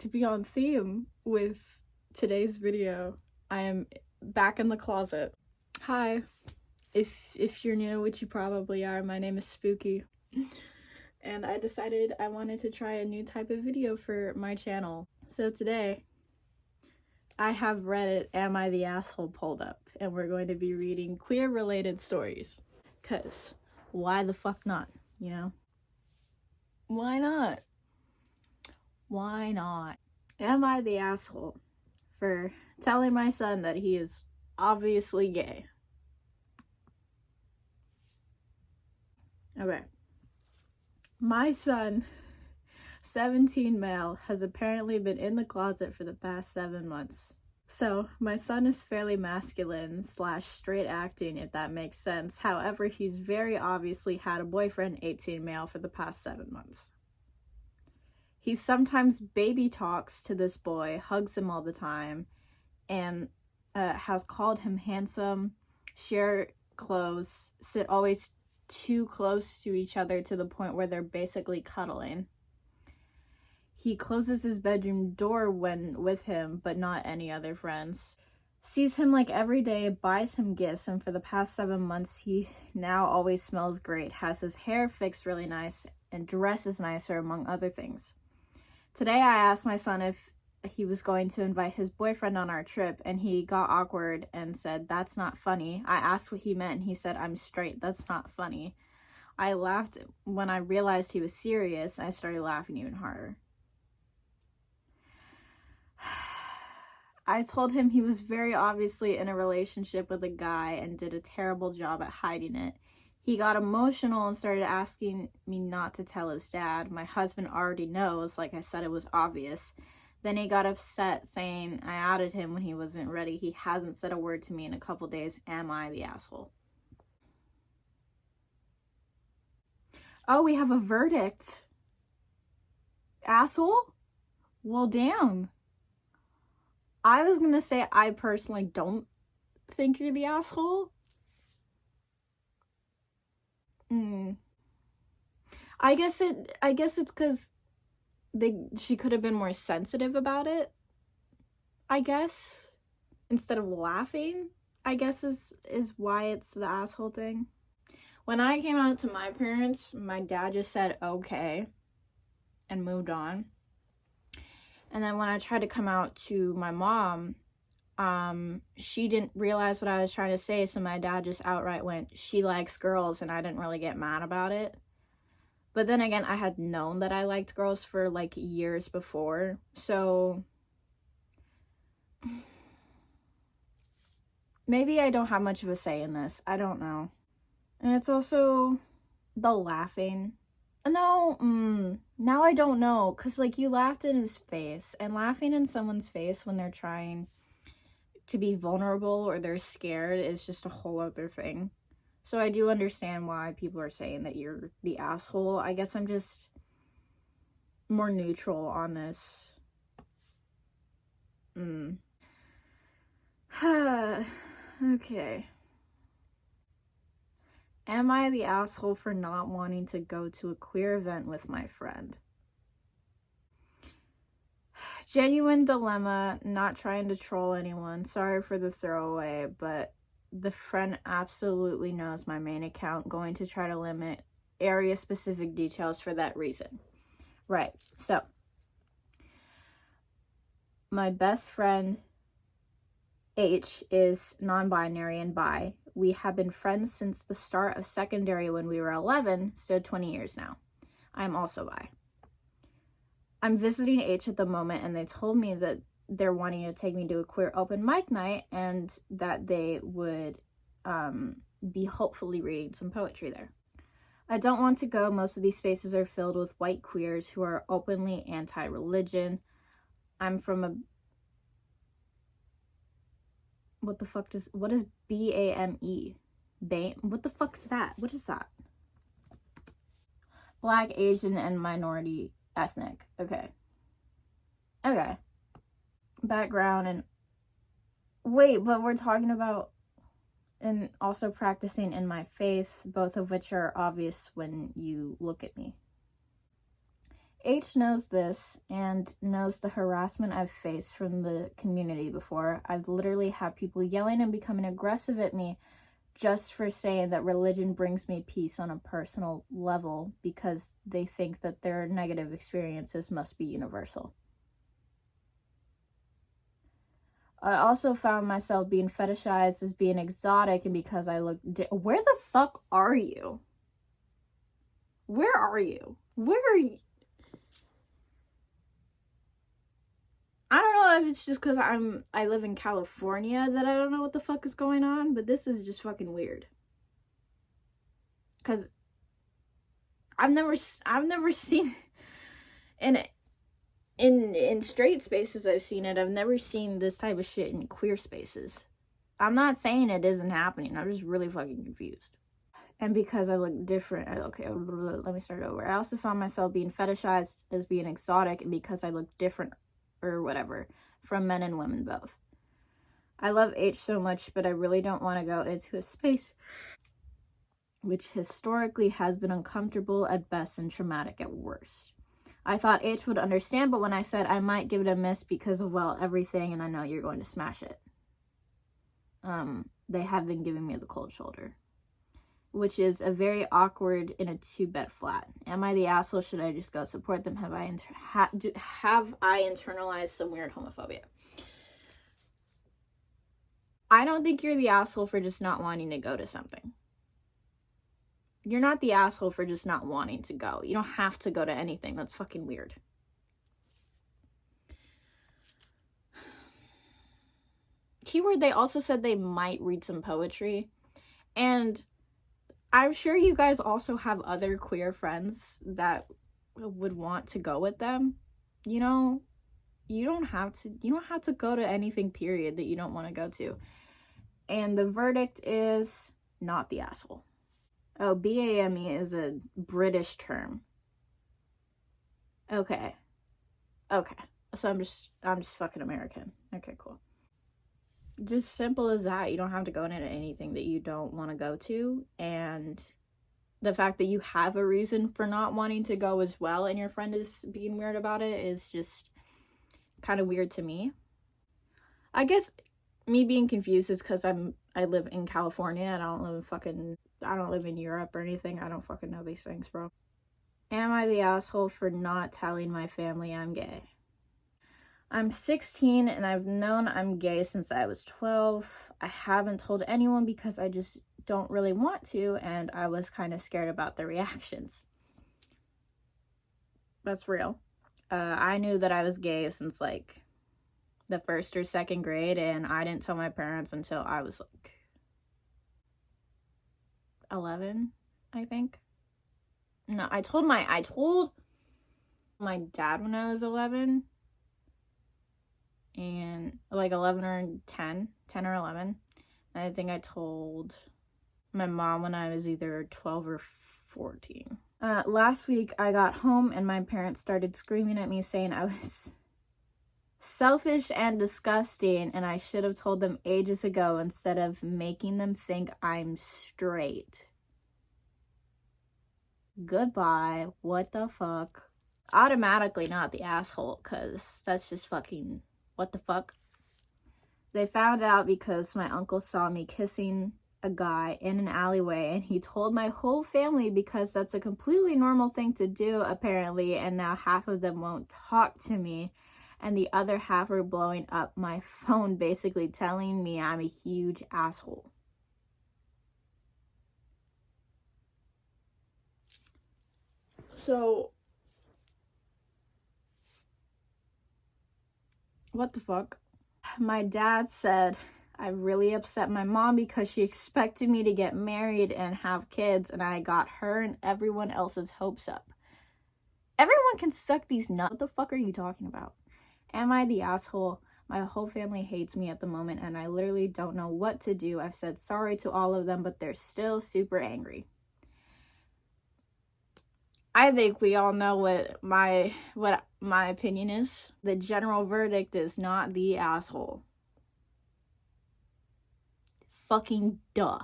to be on theme with today's video, I am back in the closet. Hi, if you're new, which you probably are, my name is Spooky. And I decided I wanted to try a new type of video for my channel. So today, I have Reddit Am I the Asshole pulled up, and we're going to be reading queer-related stories. 'Cause why the fuck not, you know? Why not? Why not? Am I the asshole for telling my son that he is obviously gay? Okay. My son, 17 male, has apparently been in the closet for the past 7 months. So, my son is fairly masculine / straight acting, if that makes sense. However, he's very obviously had a boyfriend, 18 male, for the past 7 months. He sometimes baby talks to this boy, hugs him all the time, and has called him handsome, share clothes, sit always too close to each other to the point where they're basically cuddling. He closes his bedroom door when with him, but not any other friends. Sees him like every day, buys him gifts, and for the past 7 months, he now always smells great, has his hair fixed really nice, and dresses nicer, among other things. Today, I asked my son if he was going to invite his boyfriend on our trip, and he got awkward and said, "That's not funny." I asked what he meant, and he said, "I'm straight, that's not funny." I laughed when I realized he was serious, and I started laughing even harder. I told him he was very obviously in a relationship with a guy and did a terrible job at hiding it. He got emotional and started asking me not to tell his dad. My husband already knows, like I said, it was obvious. Then he got upset, saying I outed him when he wasn't ready. He hasn't said a word to me in a couple days. Am I the asshole? Oh, we have a verdict. Asshole? Well, damn. I was gonna say I personally don't think you're the asshole. I guess it's because she could have been more sensitive about it. I guess instead of laughing, I guess is why it's the asshole thing. When I came out to my parents, my dad just said okay and moved on. And then when I tried to come out to my mom, she didn't realize what I was trying to say, so my dad just outright went, "She likes girls," and I didn't really get mad about it. But then again, I had known that I liked girls for like years before, so maybe I don't have much of a say in this. I don't know. And it's also the laughing. No, now I don't know, because like you laughed in his face, and laughing in someone's face when they're trying to be vulnerable or they're scared is just a whole other thing. So I do understand why people are saying that you're the asshole. I guess I'm just more neutral on this. Okay. Am I the asshole for not wanting to go to a queer event with my friend? Genuine dilemma, not trying to troll anyone. Sorry for the throwaway, but the friend absolutely knows my main account. Going to try to limit area-specific details for that reason. Right, so my best friend H is non-binary and bi. We have been friends since the start of secondary when we were 11, so 20 years now. I'm also bi. I'm visiting H at the moment, and they told me that they're wanting to take me to a queer open mic night and that they would be hopefully reading some poetry there. I don't want to go. Most of these spaces are filled with white queers who are openly anti-religion. I'm from a... what is BAME? What the fuck is that? What is that? Black, Asian, and minority ethnic. Okay. Background and... wait, but we're talking about... and also practicing in my faith, both of which are obvious when you look at me. H knows this and knows the harassment I've faced from the community before. I've literally had people yelling and becoming aggressive at me just for saying that religion brings me peace on a personal level because they think that their negative experiences must be universal. I also found myself being fetishized as being exotic and because I look where the fuck are you? Where are you? Where are you? I don't know if it's just because I live in California that I don't know what the fuck is going on, but this is just fucking weird. Cause I've never seen in straight spaces I've seen it. I've never seen this type of shit in queer spaces. I'm not saying it isn't happening. I'm just really fucking confused. And because I look different, okay, let me start over. I also found myself being fetishized as being exotic and because I look different or whatever from men and women both. I love H so much, but I really don't want to go into a space which historically has been uncomfortable at best and traumatic at worst. I thought H would understand, but when I said I might give it a miss because of, well, everything, and I know you're going to smash it, they have been giving me the cold shoulder, which is a very awkward in a 2-bed flat. Am I the asshole? Should I just go support them? Have I internalized some weird homophobia? I don't think you're the asshole for just not wanting to go to something. You're not the asshole for just not wanting to go. You don't have to go to anything. That's fucking weird. Keyword, they also said they might read some poetry. And I'm sure you guys also have other queer friends that would want to go with them. You know, you don't have to go to anything, period, that you don't want to go to. And the verdict is not the asshole. Oh, BAME is a British term. Okay. So I'm just fucking American. Okay, cool. Just simple as that. You don't have to go into anything that you don't want to go to, and the fact that you have a reason for not wanting to go as well and your friend is being weird about it is just kind of weird to me. I guess me being confused is because I live in California and I don't live in Europe or anything. I don't fucking know these things, bro. Am I the asshole for not telling my family I'm gay? I'm 16 and I've known I'm gay since I was 12. I haven't told anyone because I just don't really want to, and I was kind of scared about the reactions. That's real. I knew that I was gay since like the 1st or 2nd grade, and I didn't tell my parents until I was like 11, I think. No, I told my dad when I was 11, and like 11 or 10 or 11. And I think I told my mom when I was either 12 or 14. Last week I got home and my parents started screaming at me saying I was selfish and disgusting and I should have told them ages ago instead of making them think I'm straight. Goodbye. What the fuck? Automatically not the asshole, because that's just fucking what the fuck. They found out because my uncle saw me kissing a guy in an alleyway and he told my whole family because that's a completely normal thing to do apparently, and now half of them won't talk to me and the other half are blowing up my phone basically telling me I'm a huge asshole. So what the fuck? My dad said I really upset my mom because she expected me to get married and have kids, and I got her and everyone else's hopes up. Everyone can suck these nuts. What the fuck are you talking about? Am I the asshole? My whole family hates me at the moment, and I literally don't know what to do. I've said sorry to all of them, but they're still super angry. I think we all know what my opinion is. The general verdict is not the asshole. Fucking duh.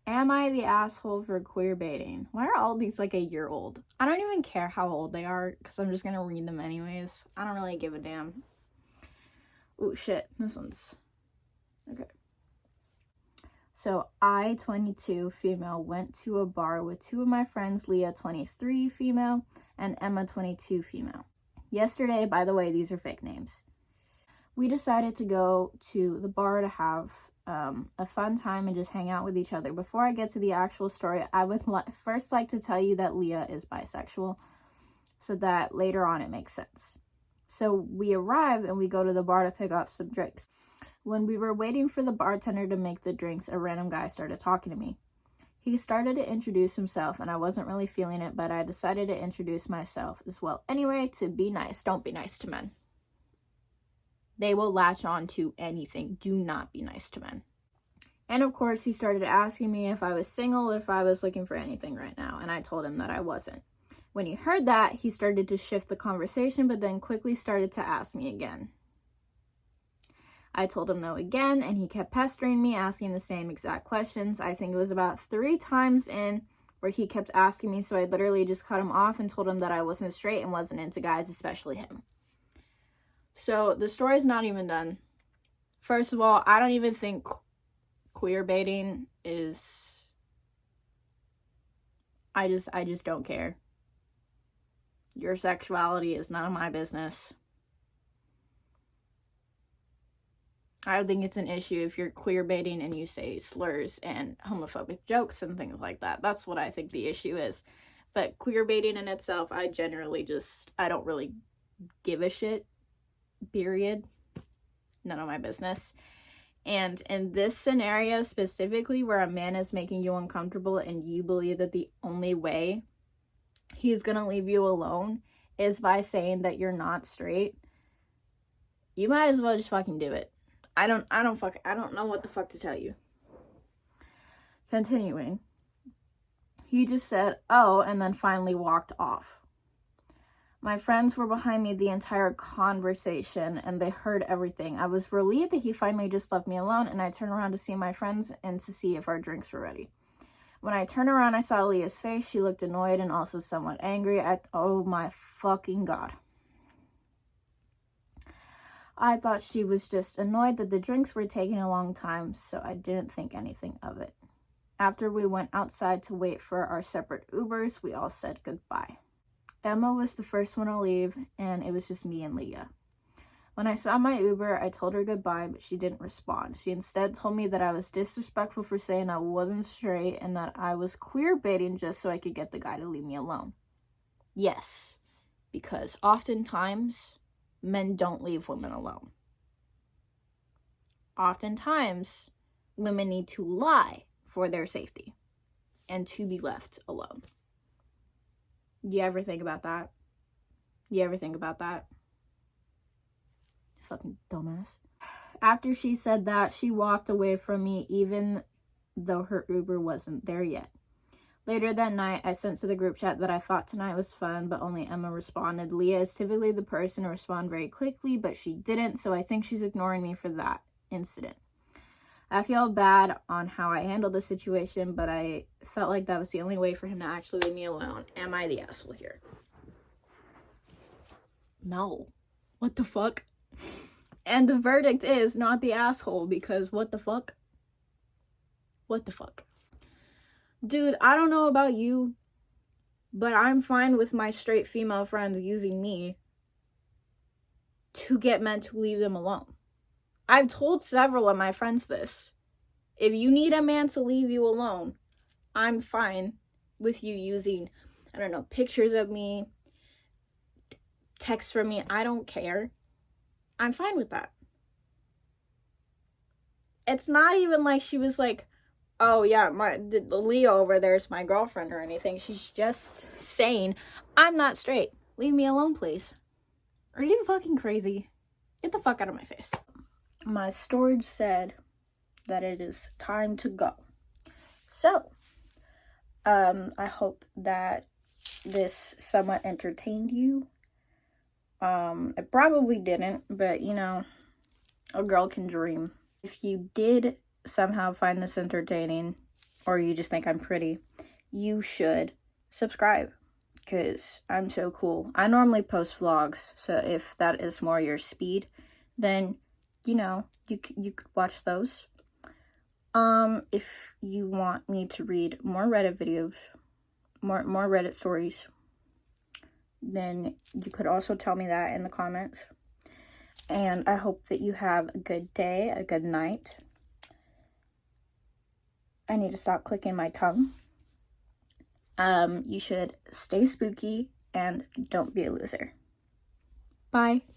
Am I the asshole for queer baiting? Why are all these like a year old? I don't even care how old they are because I'm just gonna read them anyways. I don't really give a damn. Oh shit, this one's okay. So I, 22 female, went to a bar with two of my friends, Leah, 23 female, and Emma, 22 female. Yesterday, by the way, these are fake names. We decided to go to the bar to have a fun time and just hang out with each other. Before I get to the actual story, I would first like to tell you that Leah is bisexual, so that later on it makes sense. So we arrive and we go to the bar to pick up some drinks. When we were waiting for the bartender to make the drinks, a random guy started talking to me. He started to introduce himself, and I wasn't really feeling it, but I decided to introduce myself as well. Anyway, to be nice. Don't be nice to men. They will latch on to anything. Do not be nice to men. And of course, he started asking me if I was single, if I was looking for anything right now, and I told him that I wasn't. When he heard that, he started to shift the conversation, but then quickly started to ask me again. I told him no again, and he kept pestering me, asking the same exact questions. I think it was about 3 times in where he kept asking me, so I literally just cut him off and told him that I wasn't straight and wasn't into guys, especially him. So the story's not even done. First of all, I don't even think queer baiting is... I just don't care. Your sexuality is none of my business. I think it's an issue if you're queer baiting and you say slurs and homophobic jokes and things like that. That's what I think the issue is. But queer baiting in itself, I don't really give a shit, period. None of my business. And in this scenario specifically, where a man is making you uncomfortable and you believe that the only way he's gonna leave you alone is by saying that you're not straight, you might as well just fucking do it. I don't know what the fuck to tell you. Continuing. He just said, oh, and then finally walked off. My friends were behind me the entire conversation, and they heard everything. I was relieved that he finally just left me alone, and I turned around to see my friends and to see if our drinks were ready. When I turned around, I saw Leah's face. She looked annoyed and also somewhat angry. Oh my fucking God. I thought she was just annoyed that the drinks were taking a long time, so I didn't think anything of it. After we went outside to wait for our separate Ubers, we all said goodbye. Emma was the first one to leave, and it was just me and Leah. When I saw my Uber, I told her goodbye, but she didn't respond. She instead told me that I was disrespectful for saying I wasn't straight and that I was queer baiting just so I could get the guy to leave me alone. Yes, because oftentimes men don't leave women alone. Oftentimes, women need to lie for their safety and to be left alone. You ever think about that? Fucking dumbass. After she said that, she walked away from me even though her Uber wasn't there yet. Later that night, I sent to the group chat that I thought tonight was fun, but only Emma responded. Leah is typically the person to respond very quickly, but she didn't, so I think she's ignoring me for that incident. I feel bad on how I handled the situation, but I felt like that was the only way for him to actually leave me alone. Am I the asshole here? No. What the fuck? And the verdict is not the asshole, because what the fuck? What the fuck? Dude, I don't know about you, but I'm fine with my straight female friends using me to get men to leave them alone. I've told several of my friends this. If you need a man to leave you alone, I'm fine with you using, I don't know, pictures of me, texts from me. I don't care. I'm fine with that. It's not even like she was like, oh yeah, Leah over there is my girlfriend or anything. She's just saying, I'm not straight. Leave me alone, please. Are you fucking crazy? Get the fuck out of my face. My storage said that it is time to go. So, I hope that this somewhat entertained you. It probably didn't, but you know, a girl can dream. If you did somehow find this entertaining, or you just think I'm pretty, you should subscribe, because I'm so cool. I normally post vlogs, so if that is more your speed, then, you know, you could watch those. If you want me to read more Reddit videos, more Reddit stories, then you could also tell me that in the comments. And I hope that you have a good day, a good night. I need to stop clicking my tongue. You should stay spooky and don't be a loser. Bye.